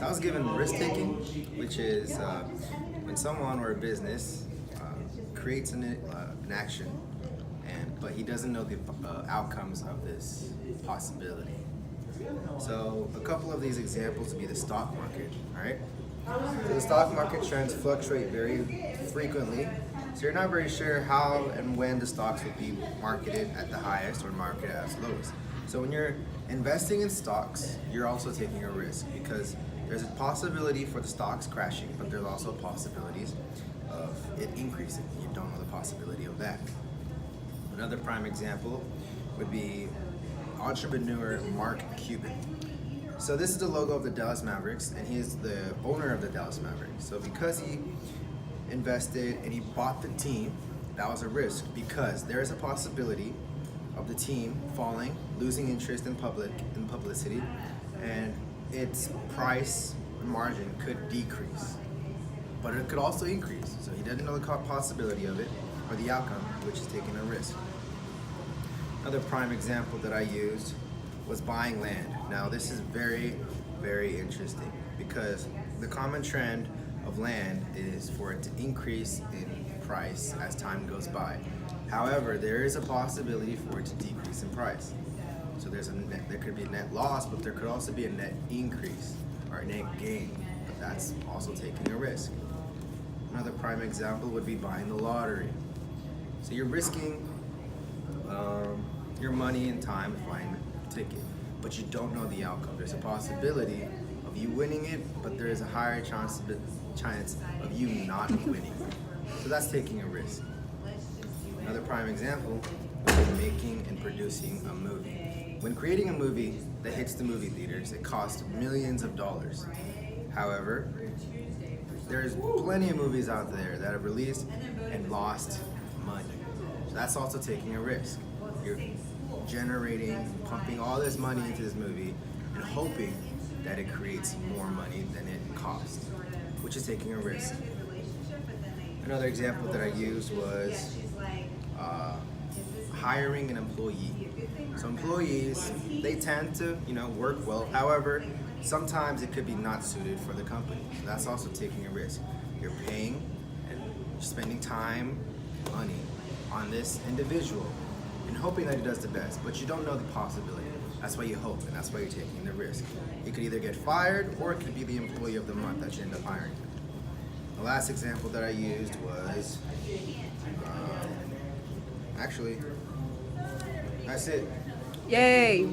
So I was given risk taking, which is when someone or a business creates an action, but he doesn't know the outcomes of this possibility. So a couple of these examples would be the stock market. All right. So the stock market trends fluctuate very frequently. So you're not very sure how and when the stocks will be marketed at the highest or marketed at its lowest. So when you're investing in stocks, you're also taking a risk because there's a possibility for the stocks crashing, but there's also possibilities of it increasing. You don't know the possibility of that. Another prime example would be entrepreneur Mark Cuban. So this is the logo of the Dallas Mavericks, and he is the owner of the Dallas Mavericks. So because he invested and he bought the team, that was a risk because there is a possibility of the team falling, losing interest in publicity, and its price margin could decrease. But it could also increase. So he doesn't know the possibility of it or the outcome, which is taking a risk. Another prime example that I used was buying land. Now this is very, very interesting because the common trend of land is for it to increase in price as time goes by. However, there is a possibility for it to decrease in price. So there could be a net loss, but there could also be a net increase or a net gain. But that's also taking a risk. Another prime example would be buying the lottery. So you're risking your money and time buying the ticket, but you don't know the outcome. There's a possibility of you winning it, but there is a higher chance of you not winning. So that's taking a risk. Another prime example is making and producing a movie. When creating a movie that hits the movie theaters, it costs millions of dollars. However, there's plenty of movies out there that have released and lost money. So that's also taking a risk. You're pumping all this money into this movie and hoping that it creates more money than it costs, which is taking a risk. Another example that I used was hiring an employee. So employees, they tend to, work well. However, sometimes it could be not suited for the company. So that's also taking a risk. You're paying and spending time, money on this individual and hoping that he does the best, but you don't know the possibility. That's why you hope, and that's why you're taking the risk. You could either get fired, or it could be the employee of the month that you end up hiring. The last example that I used was, actually, that's it. Yay!